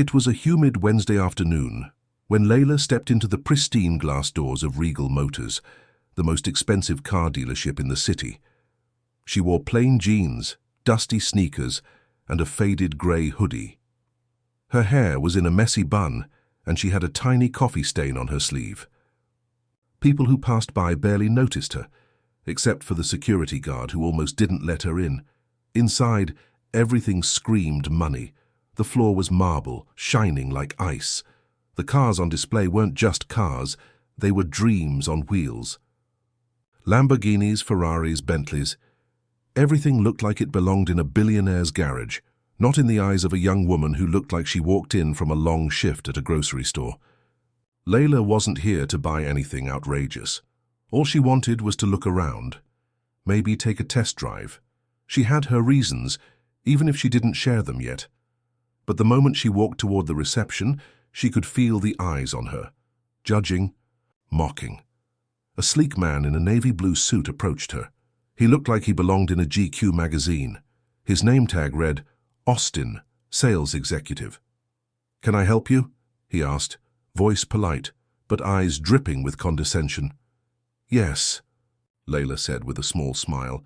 It was a humid Wednesday afternoon when Layla stepped into the pristine glass doors of Regal Motors, the most expensive car dealership in the city. She wore plain jeans, dusty sneakers, and a faded grey hoodie. Her hair was in a messy bun, and she had a tiny coffee stain on her sleeve. People who passed by barely noticed her, except for the security guard who almost didn't let her in. Inside, everything screamed money. The floor was marble, shining like ice. The cars on display weren't just cars, they were dreams on wheels. Lamborghinis, Ferraris, Bentleys. Everything looked like it belonged in a billionaire's garage, not in the eyes of a young woman who looked like she walked in from a long shift at a grocery store. Layla wasn't here to buy anything outrageous. All she wanted was to look around, maybe take a test drive. She had her reasons, even if she didn't share them yet. But the moment she walked toward the reception, she could feel the eyes on her, judging, mocking. A sleek man in a navy blue suit approached her. He looked like he belonged in a GQ magazine. His name tag read, Austin, Sales Executive. "Can I help you?" he asked, voice polite, but eyes dripping with condescension. "Yes," Layla said with a small smile.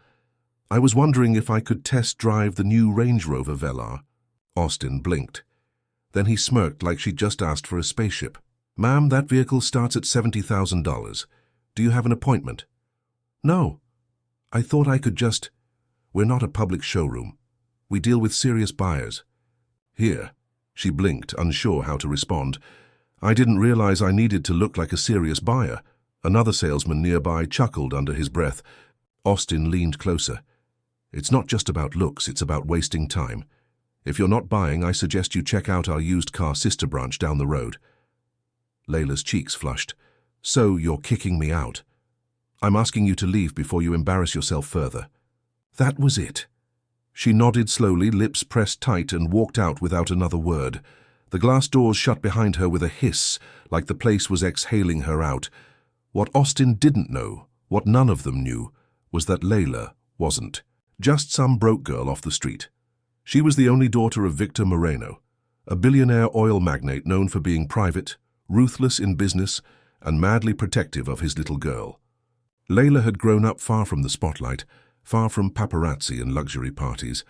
"I was wondering if I could test drive the new Range Rover Velar." Austin blinked. Then he smirked like she'd just asked for a spaceship. "Ma'am, that vehicle starts at $70,000. Do you have an appointment?" "No. I thought I could just—" "We're not a public showroom. We deal with serious buyers." "Here." She blinked, unsure how to respond. "I didn't realize I needed to look like a serious buyer." Another salesman nearby chuckled under his breath. Austin leaned closer. "It's not just about looks, it's about wasting time. If you're not buying, I suggest you check out our used car sister branch down the road." Layla's cheeks flushed. "So you're kicking me out? I'm asking you to leave before you embarrass yourself further." That was it. She nodded slowly, lips pressed tight, and walked out without another word. The glass doors shut behind her with a hiss, like the place was exhaling her out. What Austin didn't know, what none of them knew, was that Layla wasn't just some broke girl off the street. She was the only daughter of Victor Moreno, a billionaire oil magnate known for being private, ruthless in business, and madly protective of his little girl. Layla had grown up far from the spotlight, far from paparazzi and luxury parties.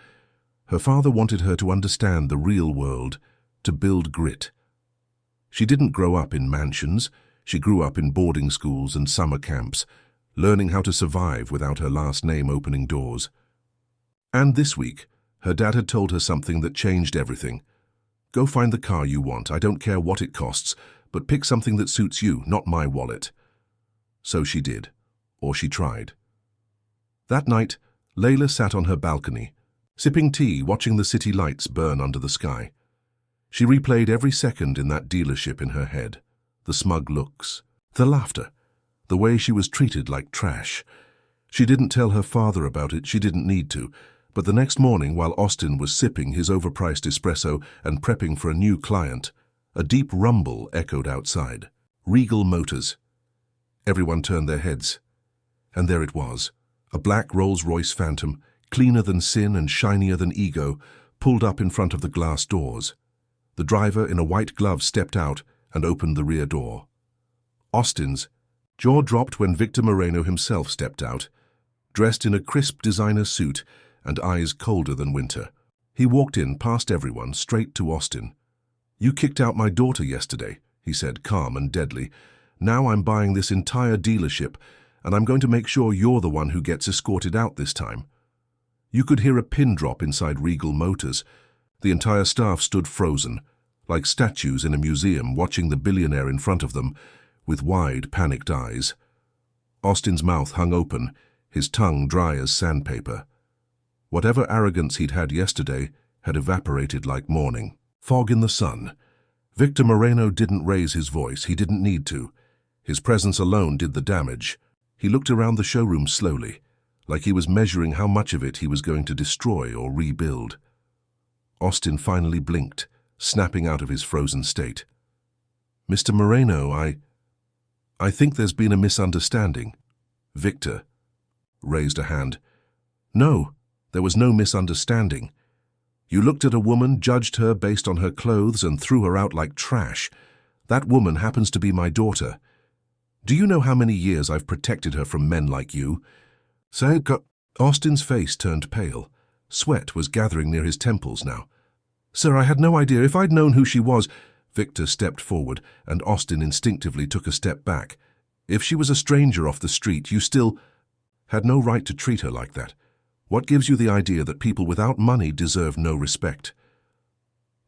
Her father wanted her to understand the real world, to build grit. She didn't grow up in mansions. She grew up in boarding schools and summer camps, learning how to survive without her last name opening doors. And this week, her dad had told her something that changed everything. "Go find the car you want. I don't care what it costs, but pick something that suits you, not my wallet." So she did, or she tried. That night, Layla sat on her balcony, sipping tea, watching the city lights burn under the sky. She replayed every second in that dealership in her head. The smug looks, the laughter, the way she was treated like trash. She didn't tell her father about it, she didn't need to, but the next morning, while Austin was sipping his overpriced espresso and prepping for a new client, a deep rumble echoed outside. Regal Motors. Everyone turned their heads. And there it was, a black Rolls-Royce Phantom, cleaner than sin and shinier than ego, pulled up in front of the glass doors. The driver in a white glove stepped out and opened the rear door. Austin's jaw dropped when Victor Moreno himself stepped out, dressed in a crisp designer suit and eyes colder than winter. He walked in past everyone, straight to Austin. "You kicked out my daughter yesterday," he said, calm and deadly. "Now I'm buying this entire dealership, and I'm going to make sure you're the one who gets escorted out this time." You could hear a pin drop inside Regal Motors. The entire staff stood frozen, like statues in a museum, watching the billionaire in front of them, with wide, panicked eyes. Austin's mouth hung open, his tongue dry as sandpaper. Whatever arrogance he'd had yesterday had evaporated like morning. Fog in the sun. Victor Moreno didn't raise his voice. He didn't need to. His presence alone did the damage. He looked around the showroom slowly, like he was measuring how much of it he was going to destroy or rebuild. Austin finally blinked, snapping out of his frozen state. "Mr. Moreno, I think there's been a misunderstanding." Victor raised a hand. "No, there was no misunderstanding. You looked at a woman, judged her based on her clothes, and threw her out like trash. That woman happens to be my daughter. Do you know how many years I've protected her from men like you?" Austin's face turned pale. Sweat was gathering near his temples now. "Sir, I had no idea. If I'd known who she was—" Victor stepped forward, and Austin instinctively took a step back. "If she was a stranger off the street, you still had no right to treat her like that. What gives you the idea that people without money deserve no respect?"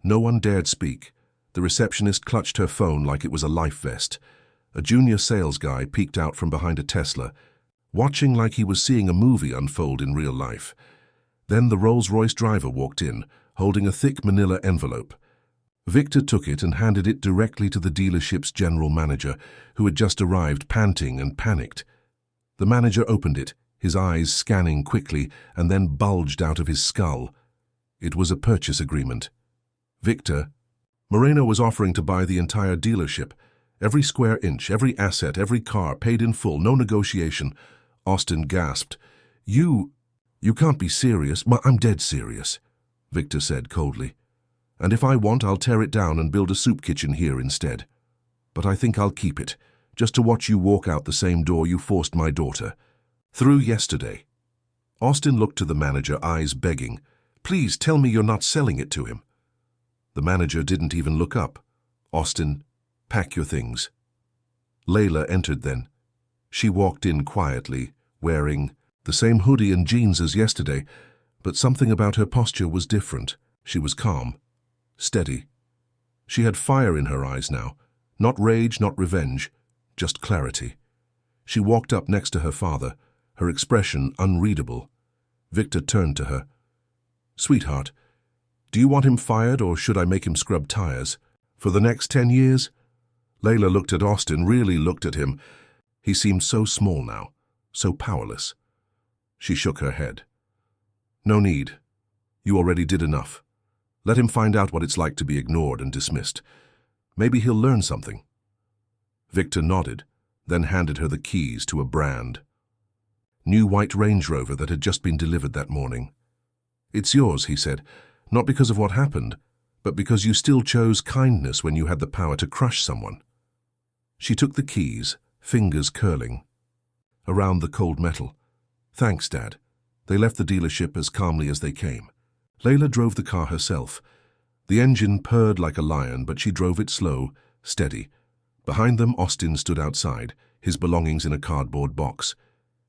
No one dared speak. The receptionist clutched her phone like it was a life vest. A junior sales guy peeked out from behind a Tesla, watching like he was seeing a movie unfold in real life. Then the Rolls-Royce driver walked in, holding a thick manila envelope. Victor took it and handed it directly to the dealership's general manager, who had just arrived, panting and panicked. The manager opened it, his eyes scanning quickly, and then bulged out of his skull. It was a purchase agreement. "Victor, Moreno was offering to buy the entire dealership. Every square inch, every asset, every car, paid in full, no negotiation." Austin gasped. You can't be serious." "I'm dead serious," Victor said coldly. "And if I want, I'll tear it down and build a soup kitchen here instead. But I think I'll keep it, just to watch you walk out the same door you forced my daughter through yesterday." Austin looked to the manager, eyes begging. "Please tell me you're not selling it to him." The manager didn't even look up. "Austin, pack your things." Layla entered then. She walked in quietly, wearing the same hoodie and jeans as yesterday, but something about her posture was different. She was calm, steady. She had fire in her eyes now, not rage, not revenge, just clarity. She walked up next to her father, her expression unreadable. Victor turned to her. "Sweetheart, do you want him fired or should I make him scrub tires? For the next 10 years? Layla looked at Austin, really looked at him. He seemed so small now, so powerless. She shook her head. "No need. You already did enough. Let him find out what it's like to be ignored and dismissed. Maybe he'll learn something." Victor nodded, then handed her the keys to a brand new white Range Rover that had just been delivered that morning. "It's yours," he said, "not because of what happened, but because you still chose kindness when you had the power to crush someone." She took the keys, fingers curling around the cold metal. "Thanks, Dad." They left the dealership as calmly as they came. Layla drove the car herself. The engine purred like a lion, but she drove it slow, steady. Behind them, Austin stood outside, his belongings in a cardboard box.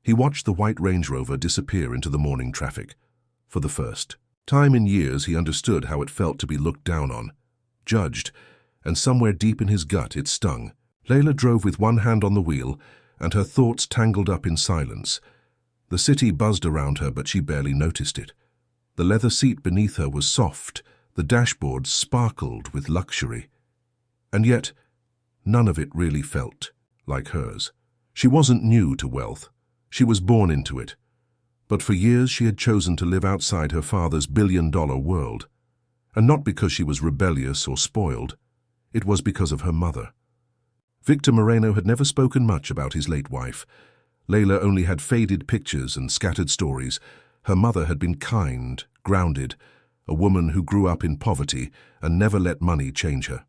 He watched the white Range Rover disappear into the morning traffic. For the first time in years, he understood how it felt to be looked down on, judged, and somewhere deep in his gut it stung. Layla drove with one hand on the wheel, and her thoughts tangled up in silence. The city buzzed around her, but she barely noticed it. The leather seat beneath her was soft, the dashboard sparkled with luxury. And yet, none of it really felt like hers. She wasn't new to wealth. She was born into it. But for years she had chosen to live outside her father's billion-dollar world. And not because she was rebellious or spoiled. It was because of her mother. Victor Moreno had never spoken much about his late wife. Layla only had faded pictures and scattered stories. Her mother had been kind, grounded, a woman who grew up in poverty and never let money change her.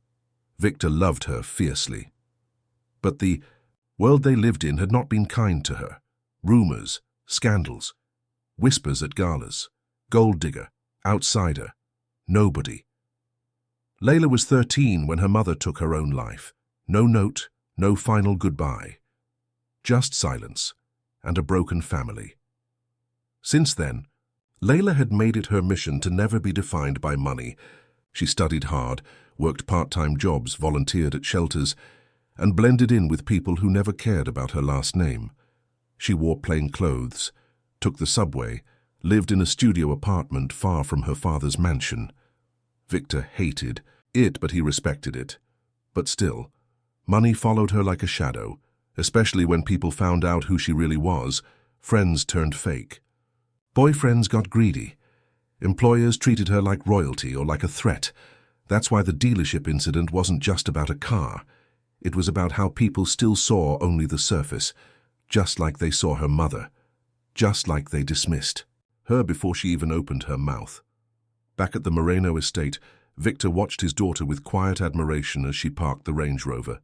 Victor loved her fiercely. But the world they lived in had not been kind to her. Rumors, scandals, whispers at galas, gold digger, outsider, nobody. Layla was 13 when her mother took her own life. No note, no final goodbye. Just silence and a broken family. Since then, Layla had made it her mission to never be defined by money. She studied hard, worked part-time jobs, volunteered at shelters, and blended in with people who never cared about her last name. She wore plain clothes, took the subway, lived in a studio apartment far from her father's mansion. Victor hated it, but he respected it. But still, money followed her like a shadow, especially when people found out who she really was. Friends turned fake. Boyfriends got greedy. Employers treated her like royalty or like a threat. That's why the dealership incident wasn't just about a car. It was about how people still saw only the surface, just like they saw her mother, just like they dismissed her before she even opened her mouth. Back at the Moreno estate, Victor watched his daughter with quiet admiration as she parked the Range Rover.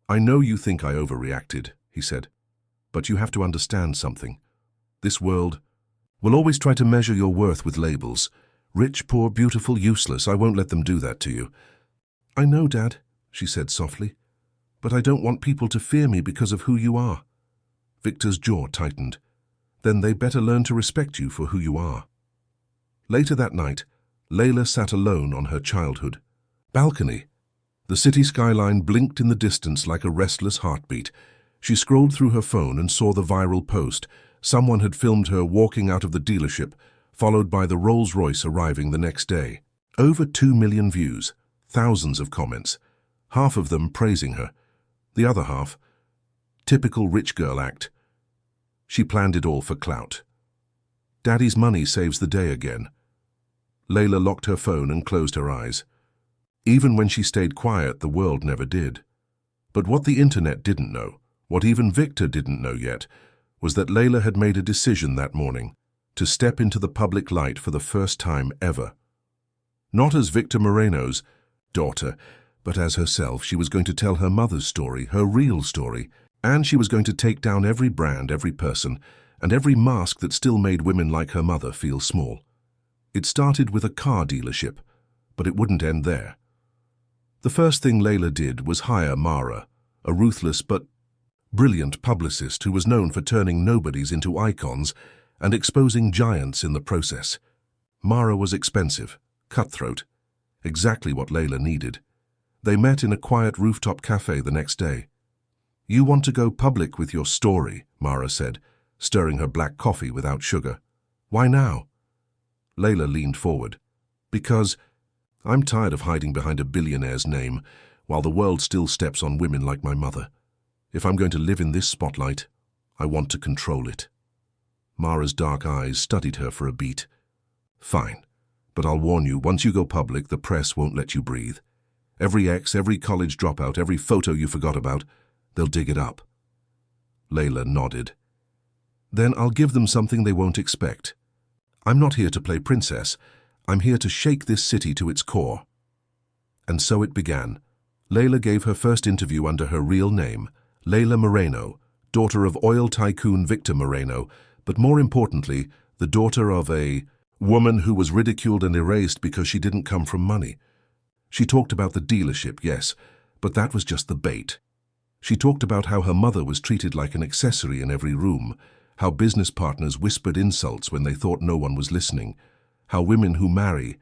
"I know you think I overreacted," he said, "but you have to understand something. This world will always try to measure your worth with labels. Rich, poor, beautiful, useless. I won't let them do that to you." "I know, Dad," she said softly, "but I don't want people to fear me because of who you are." Victor's jaw tightened. "Then they better learn to respect you for who you are." Later that night, Layla sat alone on her childhood balcony. The city skyline blinked in the distance like a restless heartbeat. She scrolled through her phone and saw the viral post. Someone had filmed her walking out of the dealership, followed by the Rolls-Royce arriving the next day. Over 2 million views, thousands of comments, half of them praising her. The other half, typical rich girl act. She planned it all for clout. Daddy's money saves the day again. Layla locked her phone and closed her eyes. Even when she stayed quiet, the world never did. But what the internet didn't know, what even Victor didn't know yet, was that Layla had made a decision that morning to step into the public light for the first time ever. Not as Victor Moreno's daughter, but as herself. She was going to tell her mother's story, her real story, and she was going to take down every brand, every person, and every mask that still made women like her mother feel small. It started with a car dealership, but it wouldn't end there. The first thing Layla did was hire Mara, a ruthless but brilliant publicist who was known for turning nobodies into icons and exposing giants in the process. Mara was expensive, cutthroat, exactly what Layla needed. They met in a quiet rooftop cafe the next day. "You want to go public with your story," Mara said, stirring her black coffee without sugar. "Why now?" Layla leaned forward. "Because I'm tired of hiding behind a billionaire's name while the world still steps on women like my mother. If I'm going to live in this spotlight, I want to control it." Mara's dark eyes studied her for a beat. "Fine, but I'll warn you, once you go public, the press won't let you breathe. Every ex, every college dropout, every photo you forgot about, they'll dig it up." Layla nodded. "Then I'll give them something they won't expect. I'm not here to play princess. I'm here to shake this city to its core." And so it began. Layla gave her first interview under her real name, Layla Moreno, daughter of oil tycoon Victor Moreno, but more importantly, the daughter of a woman who was ridiculed and erased because she didn't come from money. She talked about the dealership, yes, but that was just the bait. She talked about how her mother was treated like an accessory in every room, how business partners whispered insults when they thought no one was listening, how women who marry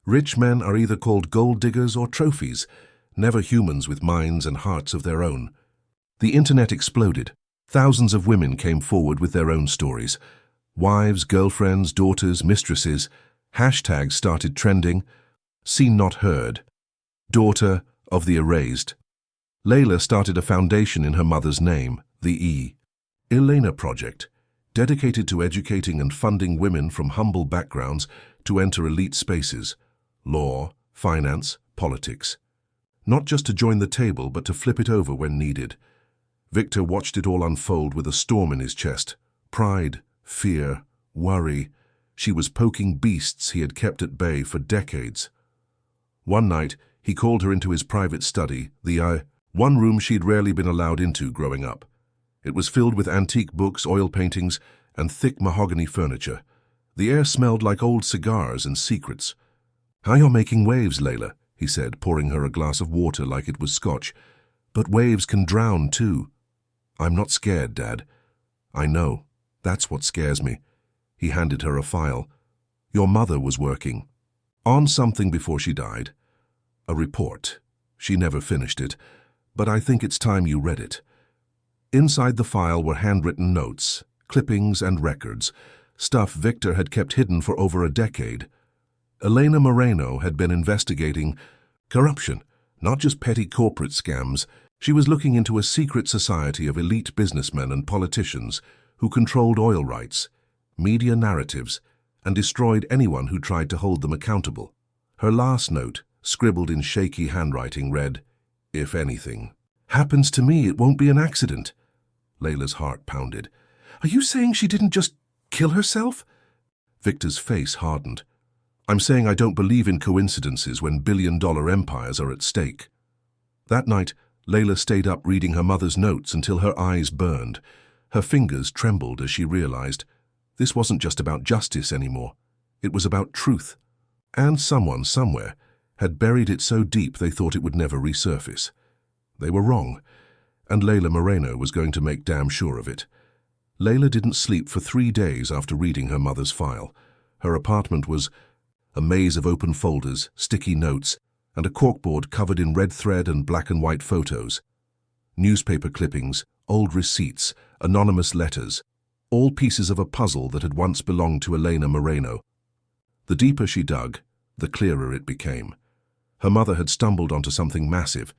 rich men are either called gold diggers or trophies, never humans with minds and hearts of their own. The internet exploded. Thousands of women came forward with their own stories. Wives, girlfriends, daughters, mistresses. Hashtags started trending. Seen not heard. Daughter of the erased. Layla started a foundation in her mother's name, the Elena Project, dedicated to educating and funding women from humble backgrounds to enter elite spaces, law, finance, politics. Not just to join the table, but to flip it over when needed. Victor watched it all unfold with a storm in his chest. Pride, fear, worry. She was poking beasts he had kept at bay for decades. One night, he called her into his private study, the one room she'd rarely been allowed into growing up. It was filled with antique books, oil paintings, and thick mahogany furniture. The air smelled like old cigars and secrets. "How you're making waves, Layla," he said, pouring her a glass of water like it was scotch. "But waves can drown, too." "I'm not scared, Dad." "I know. That's what scares me." He handed her a file. "Your mother was working on something before she died. A report. She never finished it, but I think it's time you read it." Inside the file were handwritten notes, clippings and records, stuff Victor had kept hidden for over a decade. Elena Moreno had been investigating corruption, not just petty corporate scams. She was looking into a secret society of elite businessmen and politicians who controlled oil rights, media narratives, and destroyed anyone who tried to hold them accountable. Her last note, scribbled in shaky handwriting, read, "If anything happens to me, it won't be an accident." Layla's heart pounded. "Are you saying she didn't just kill herself?" Victor's face hardened. I'm saying I don't believe in coincidences when billion-dollar empires are at stake. That night, Layla stayed up reading her mother's notes until her eyes burned. Her fingers trembled as she realized this wasn't just about justice anymore. It was about truth. And someone, somewhere, had buried it so deep they thought it would never resurface. They were wrong, and Layla Moreno was going to make damn sure of it. Layla didn't sleep for 3 days after reading her mother's file. Her apartment was a maze of open folders, sticky notes, and a corkboard covered in red thread and black and white photos. Newspaper clippings, old receipts, anonymous letters, all pieces of a puzzle that had once belonged to Elena Moreno. The deeper she dug, the clearer it became. Her mother had stumbled onto something massive,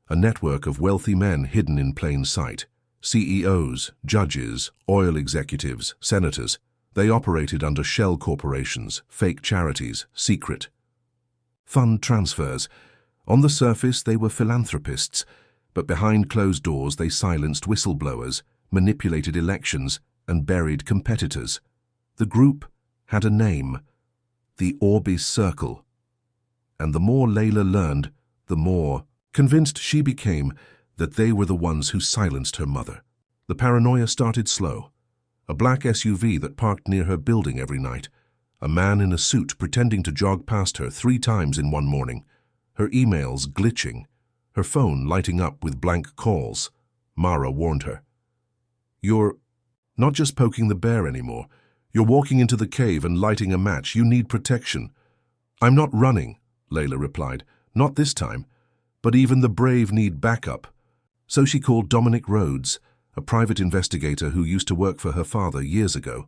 a network of wealthy men hidden in plain sight. CEOs, judges, oil executives, senators. They operated under shell corporations, fake charities, secret fund transfers. On the surface, they were philanthropists, but behind closed doors they silenced whistleblowers, manipulated elections, and buried competitors. The group had a name, the Orbis Circle. And the more Layla learned, the more convinced she became that they were the ones who silenced her mother. The paranoia started slow. A black SUV that parked near her building every night. A man in a suit pretending to jog past her 3 times in one morning. Her emails glitching. Her phone lighting up with blank calls. Mara warned her. "You're not just poking the bear anymore. You're walking into the cave and lighting a match. You need protection." "I'm not running," Layla replied. "Not this time. But even the brave need backup." So she called Dominic Rhodes, a private investigator who used to work for her father years ago.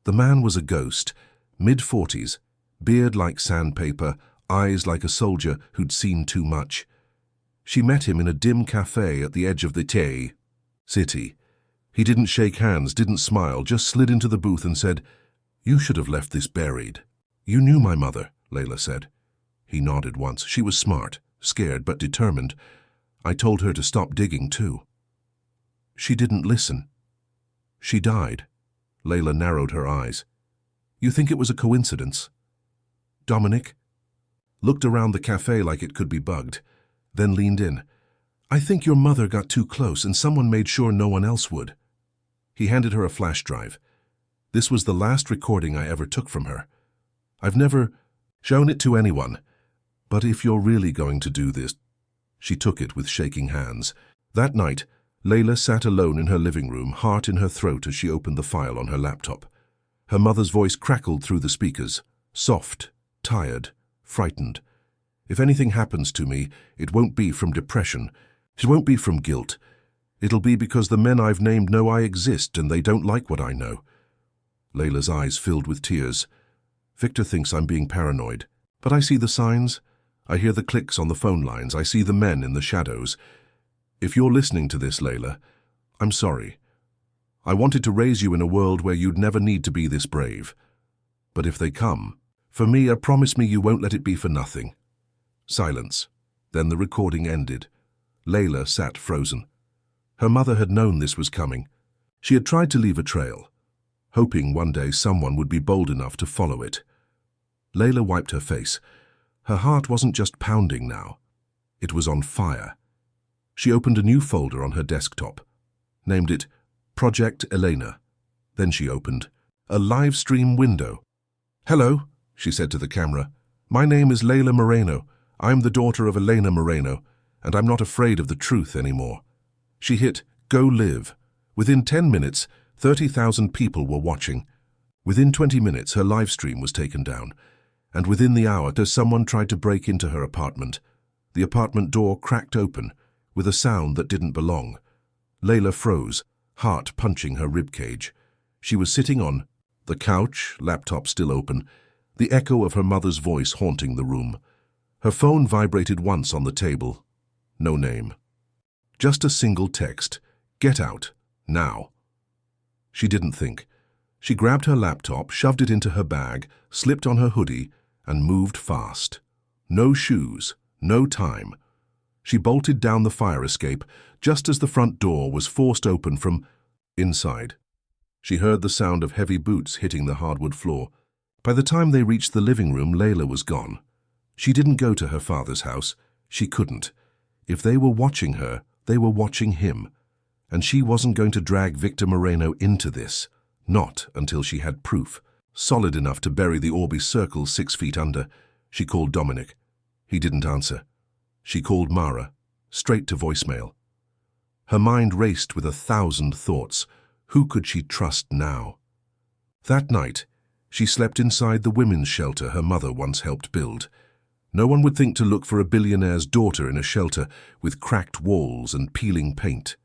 The man was a ghost, mid-40s, beard like sandpaper, eyes like a soldier who'd seen too much. She met him in a dim cafe at the edge of the city. He didn't shake hands, didn't smile, just slid into the booth and said, "You should have left this buried." "You knew my mother," Layla said. He nodded once. She was smart, scared but determined. "I told her to stop digging too." "She didn't listen." "She died." Layla narrowed her eyes. "You think it was a coincidence?" Dominic looked around the cafe like it could be bugged, then leaned in. "I think your mother got too close and someone made sure no one else would." He handed her a flash drive. "This was the last recording I ever took from her. I've never shown it to anyone. But if you're really going to do this..." She took it with shaking hands. That night, Layla sat alone in her living room, heart in her throat as she opened the file on her laptop. Her mother's voice crackled through the speakers, soft, tired, frightened. "If anything happens to me, it won't be from depression. It won't be from guilt. It'll be because the men I've named know I exist and they don't like what I know." Layla's eyes filled with tears. "Victor thinks I'm being paranoid, but I see the signs. I hear the clicks on the phone lines. I see the men in the shadows. If you're listening to this, Layla, I'm sorry. I wanted to raise you in a world where you'd never need to be this brave. But if they come, for me, promise me you won't let it be for nothing." Silence. Then the recording ended. Layla sat frozen. Her mother had known this was coming. She had tried to leave a trail, hoping one day someone would be bold enough to follow it. Layla wiped her face. Her heart wasn't just pounding now. It was on fire. She opened a new folder on her desktop, named it Project Elena. Then she opened a live stream window. "Hello," she said to the camera. "My name is Layla Moreno. I'm the daughter of Elena Moreno, and I'm not afraid of the truth anymore." She hit Go Live. Within 10 minutes, 30,000 people were watching. Within 20 minutes, her live stream was taken down. And within the hour, someone tried to break into her apartment. The apartment door cracked open, with a sound that didn't belong. Layla froze, heart punching her ribcage. She was sitting on the couch, laptop still open, the echo of her mother's voice haunting the room. Her phone vibrated once on the table. No name. Just a single text. "Get out. Now." She didn't think. She grabbed her laptop, shoved it into her bag, slipped on her hoodie, and moved fast. No shoes, no time. She bolted down the fire escape just as the front door was forced open from inside. She heard the sound of heavy boots hitting the hardwood floor. By the time they reached the living room, Layla was gone. She didn't go to her father's house. She couldn't. If they were watching her, they were watching him. And she wasn't going to drag Victor Moreno into this. Not until she had proof, solid enough to bury the Orbis circle 6 feet under. She called Dominic. He didn't answer. She called Mara, straight to voicemail. Her mind raced with 1,000 thoughts. Who could she trust now? That night, she slept inside the women's shelter her mother once helped build. No one would think to look for a billionaire's daughter in a shelter with cracked walls and peeling paint.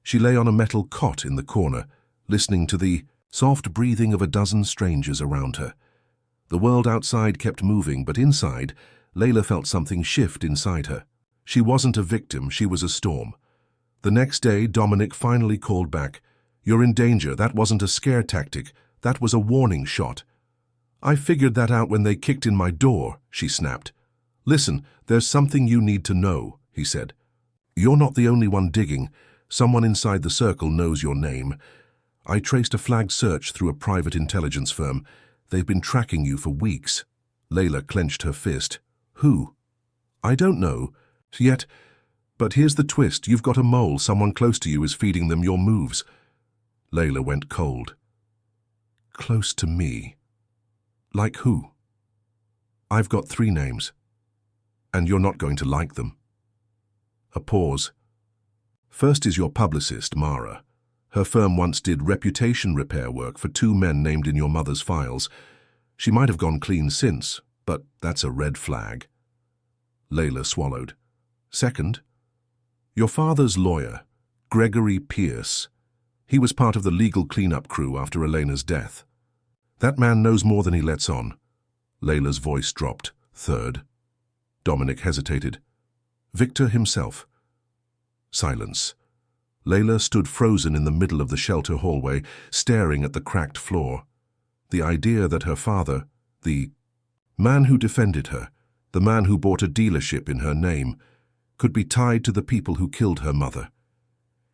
She lay on a metal cot in the corner, listening to the soft breathing of a dozen strangers around her. The world outside kept moving, but inside, Layla felt something shift inside her. She wasn't a victim, she was a storm. The next day, Dominic finally called back. "You're in danger. That wasn't a scare tactic. That was a warning shot." "I figured that out when they kicked in my door," she snapped. "Listen, there's something you need to know," he said. "You're not the only one digging. Someone inside the circle knows your name. I traced a flagged search through a private intelligence firm. They've been tracking you for weeks." Layla clenched her fist. "Who?" "I don't know. Yet. But here's the twist. You've got a mole. Someone close to you is feeding them your moves." Layla went cold. "Close to me? Like who?" "I've got 3 names. And you're not going to like them." A pause. "First is your publicist, Mara. Her firm once did reputation repair work for 2 men named in your mother's files. She might have gone clean since, but that's a red flag." Layla swallowed. "Second, your father's lawyer, Gregory Pierce. He was part of the legal cleanup crew after Elena's death. That man knows more than he lets on." Layla's voice dropped. "Third." Dominic hesitated. "Victor himself." Silence. Layla stood frozen in the middle of the shelter hallway, staring at the cracked floor. The idea that her father, the man who defended her, the man who bought a dealership in her name, could be tied to the people who killed her mother.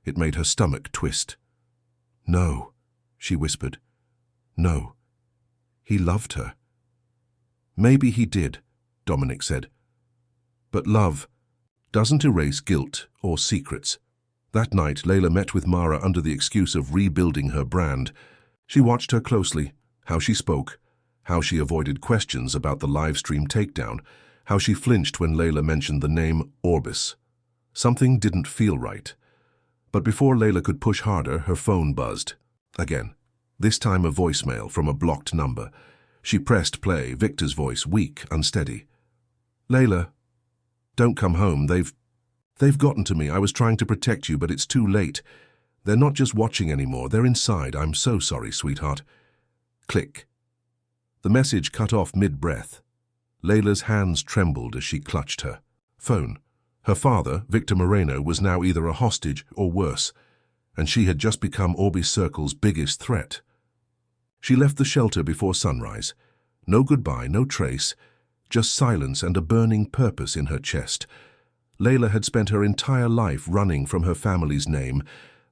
It made her stomach twist. "No," she whispered. "No. He loved her." "Maybe he did," Dominic said. "But love doesn't erase guilt or secrets." That night, Layla met with Mara under the excuse of rebuilding her brand. She watched her closely, how she spoke, how she avoided questions about the livestream takedown, how she flinched when Layla mentioned the name Orbis. Something didn't feel right. But before Layla could push harder, her phone buzzed. Again, this time a voicemail from a blocked number. She pressed play, Victor's voice, weak, unsteady. "Layla, don't come home. They've gotten to me. I was trying to protect you, but it's too late. They're not just watching anymore. They're inside. I'm so sorry, sweetheart." Click. The message cut off mid-breath. Layla's hands trembled as she clutched her phone. Her father, Victor Moreno, was now either a hostage or worse, and she had just become Orbis Circle's biggest threat. She left the shelter before sunrise. No goodbye, no trace, just silence and a burning purpose in her chest. Layla had spent her entire life running from her family's name,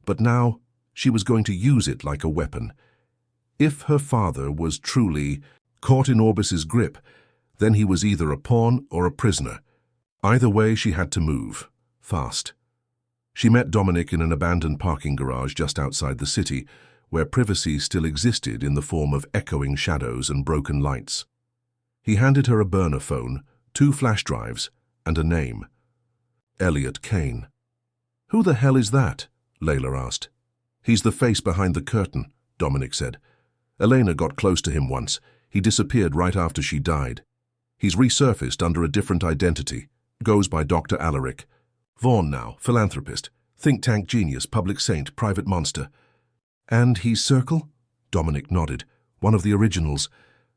but now she was going to use it like a weapon. If her father was truly caught in Orbis's grip, then he was either a pawn or a prisoner. Either way, she had to move, fast. She met Dominic in an abandoned parking garage just outside the city, where privacy still existed in the form of echoing shadows and broken lights. He handed her a burner phone, 2 flash drives, and a name. Elliot Kane. "Who the hell is that?" Layla asked. "He's the face behind the curtain," Dominic said. "Elena got close to him once. He disappeared right after she died. He's resurfaced under a different identity. Goes by Dr. Alaric. Vaughn now, philanthropist, think tank genius, public saint, private monster." "And he's Circle?" Dominic nodded. "One of the originals.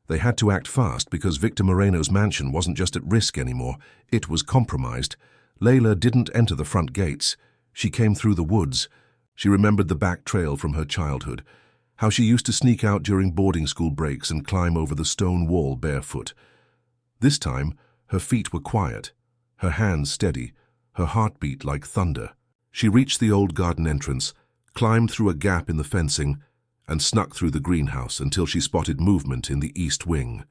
They had to act fast because Victor Moreno's mansion wasn't just at risk anymore. It was compromised. Layla didn't enter the front gates. She came through the woods. She remembered the back trail from her childhood, how she used to sneak out during boarding school breaks and climb over the stone wall barefoot. This time, her feet were quiet, her hands steady, her heartbeat like thunder. She reached the old garden entrance, climbed through a gap in the fencing, and snuck through the greenhouse until she spotted movement in the east wing.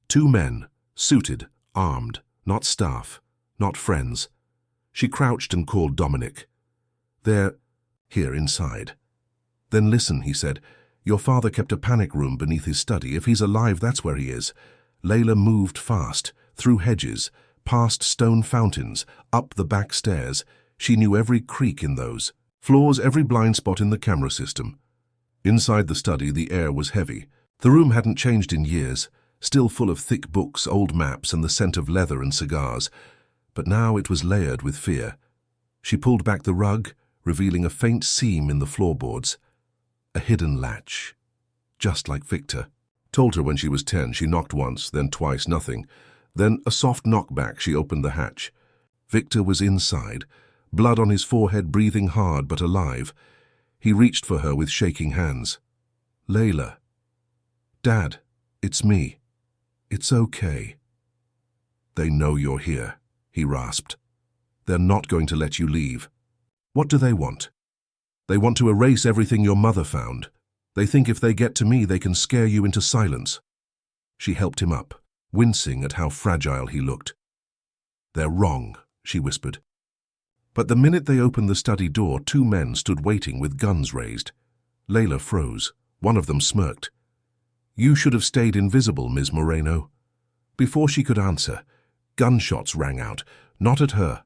2 men, suited, armed, not staff, not friends. She crouched and called Dominic. "They're here inside." "Then listen," he said. "Your father kept a panic room beneath his study. If he's alive, that's where he is." Layla moved fast, through hedges, past stone fountains, up the back stairs. She knew every creak in those floors, every blind spot in the camera system. Inside the study, the air was heavy. The room hadn't changed in years, still full of thick books, old maps, and the scent of leather and cigars. But now it was layered with fear. She pulled back the rug, revealing a faint seam in the floorboards. A hidden latch. Just like Victor. Told her when she was 10, she knocked once, then twice, nothing. Then a soft knockback, she opened the hatch. Victor was inside, blood on his forehead, breathing hard but alive. He reached for her with shaking hands. "Layla." "Dad, it's me. It's okay." "They know you're here," he rasped. "They're not going to let you leave." "What do they want?" "They want to erase everything your mother found. They think if they get to me, they can scare you into silence." She helped him up, wincing at how fragile he looked. "They're wrong," she whispered. But the minute they opened the study door, 2 men stood waiting with guns raised. Layla froze. One of them smirked. "You should have stayed invisible, Ms. Moreno." Before she could answer, gunshots rang out, not at her,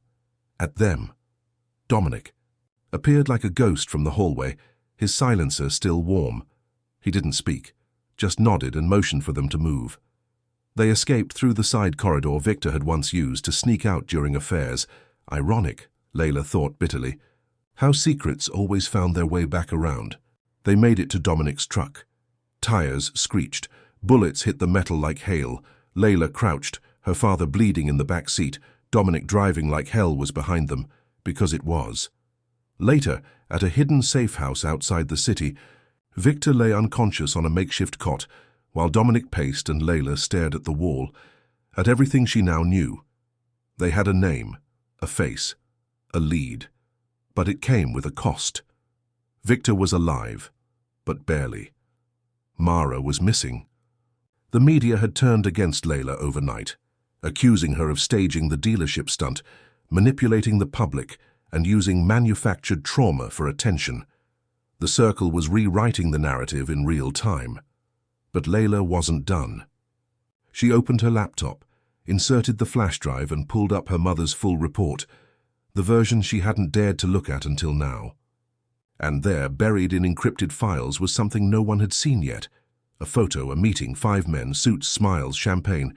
at them. Dominic appeared like a ghost from the hallway, his silencer still warm. He didn't speak, just nodded and motioned for them to move. They escaped through the side corridor Victor had once used to sneak out during affairs. Ironic, Layla thought bitterly. How secrets always found their way back around. They made it to Dominic's truck. Tires screeched. Bullets hit the metal like hail. Layla crouched, her father bleeding in the back seat. Dominic driving like hell was behind them, because it was. Later, at a hidden safe house outside the city, Victor lay unconscious on a makeshift cot, while Dominic paced and Layla stared at the wall, at everything she now knew. They had a name, a face, a lead, but it came with a cost. Victor was alive, but barely. Mara was missing. The media had turned against Layla overnight, accusing her of staging the dealership stunt, manipulating the public, and using manufactured trauma for attention. The circle was rewriting the narrative in real time. But Layla wasn't done. She opened her laptop, inserted the flash drive and pulled up her mother's full report, the version she hadn't dared to look at until now. And there, buried in encrypted files, was something no one had seen yet. A photo, a meeting, 5 men, suits, smiles, champagne.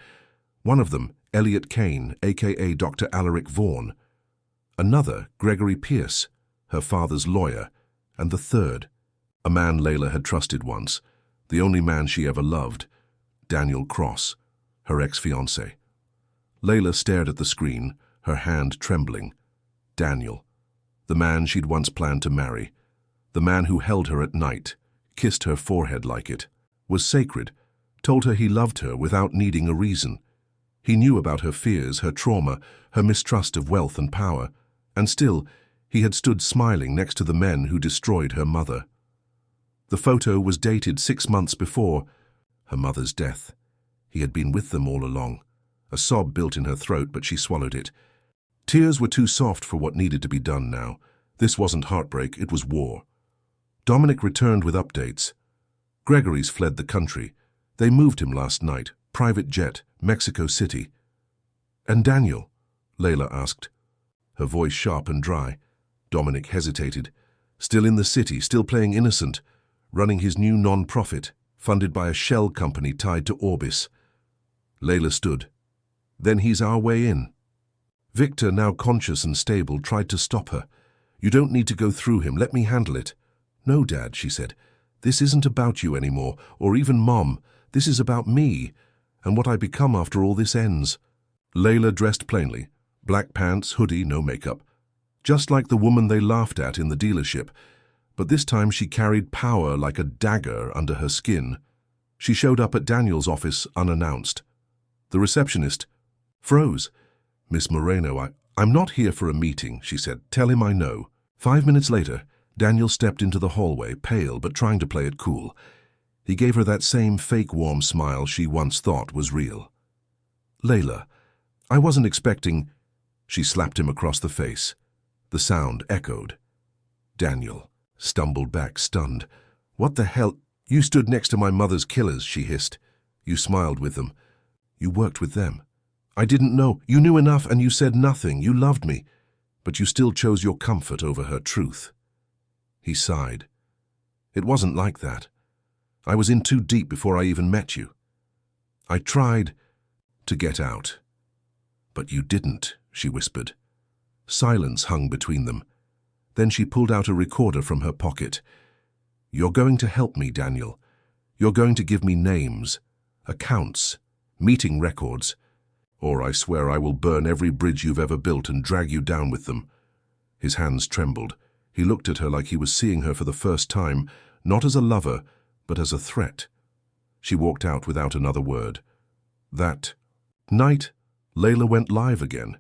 One of them, Elliot Kane, a.k.a. Dr. Alaric Vaughan. Another, Gregory Pierce, her father's lawyer. And the third, a man Layla had trusted once, the only man she ever loved, Daniel Cross, her ex-fiancé. Layla stared at the screen, her hand trembling. Daniel, the man she'd once planned to marry, the man who held her at night, kissed her forehead like it, was sacred, told her he loved her without needing a reason. He knew about her fears, her trauma, her mistrust of wealth and power, and still, he had stood smiling next to the men who destroyed her mother. The photo was dated 6 months before her mother's death. He had been with them all along. A sob built in her throat, but she swallowed it. Tears were too soft for what needed to be done now. This wasn't heartbreak, it was war. Dominic returned with updates. Gregory's fled the country. They moved him last night, private jet, Mexico City. "And Daniel?" Layla asked, her voice sharp and dry. Dominic hesitated. Still in the city, still playing innocent, running his new non-profit, funded by a shell company tied to Orbis. Layla stood. "Then he's our way in." Victor, now conscious and stable, tried to stop her. "You don't need to go through him. Let me handle it." "No, Dad," she said. "This isn't about you anymore, or even Mom. This is about me, and what I become after all this ends." Layla dressed plainly. Black pants, hoodie, no makeup. Just like the woman they laughed at in the dealership, but this time she carried power like a dagger under her skin. She showed up at Daniel's office unannounced. The receptionist froze. "Miss Moreno, I'm not here for a meeting," she said. "Tell him I know." 5 minutes later, Daniel stepped into the hallway, pale but trying to play it cool. He gave her that same fake warm smile she once thought was real. "Layla, I wasn't expecting—" She slapped him across the face. The sound echoed. Daniel stumbled back, stunned. "What the hell? You stood next to my mother's killers," she hissed. "You smiled with them. You worked with them. I didn't know. You knew enough and you said nothing. You loved me. But you still chose your comfort over her truth." He sighed. "It wasn't like that. I was in too deep before I even met you. I tried to get out." "But you didn't," she whispered. Silence hung between them. Then she pulled out a recorder from her pocket. "You're going to help me, Daniel. You're going to give me names, accounts, meeting records, or I swear I will burn every bridge you've ever built and drag you down with them." His hands trembled. He looked at her like he was seeing her for the first time, not as a lover, but as a threat. She walked out without another word. That night, Layla went live again,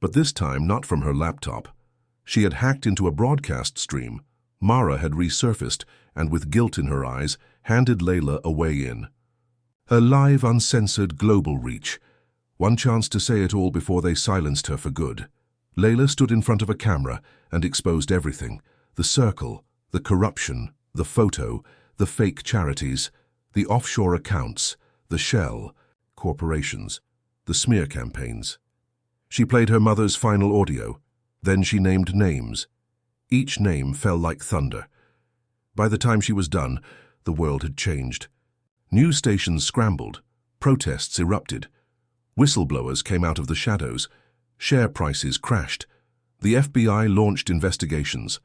but this time not from her laptop. She had hacked into a broadcast stream. Mara had resurfaced and, with guilt in her eyes, handed Layla a way in. Her live, uncensored, global reach. One chance to say it all before they silenced her for good. Layla stood in front of a camera and exposed everything. The circle, the corruption, the photo, the fake charities, the offshore accounts, the shell, corporations, the smear campaigns. She played her mother's final audio. Then she named names. Each name fell like thunder. By the time she was done, the world had changed. News stations scrambled. Protests erupted. Whistleblowers came out of the shadows. Share prices crashed. The FBI launched investigations.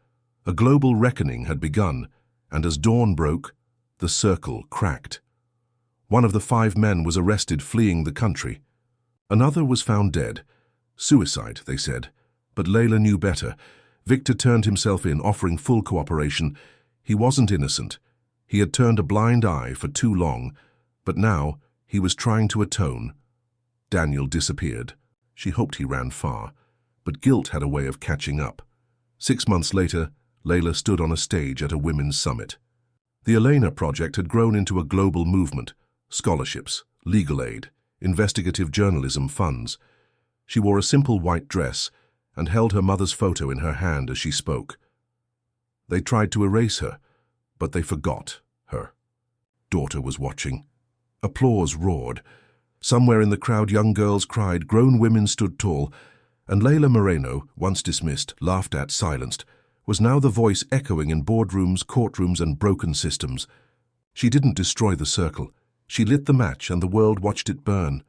A global reckoning had begun, and as dawn broke, the circle cracked. One of the 5 men was arrested fleeing the country. Another was found dead. Suicide, they said. But Layla knew better. Victor turned himself in, offering full cooperation. He wasn't innocent. He had turned a blind eye for too long, but now he was trying to atone. Daniel disappeared. She hoped he ran far, but guilt had a way of catching up. 6 months later, Layla stood on a stage at a women's summit. The Elena Project had grown into a global movement: scholarships, legal aid, investigative journalism funds. She wore a simple white dress and held her mother's photo in her hand as she spoke. They tried to erase her, but they forgot her. Daughter was watching. Applause roared. Somewhere in the crowd, young girls cried, grown women stood tall, and Layla Moreno, once dismissed, laughed at, silenced, was now the voice echoing in boardrooms, courtrooms, and broken systems. She didn't destroy the circle. She lit the match, and the world watched it burn.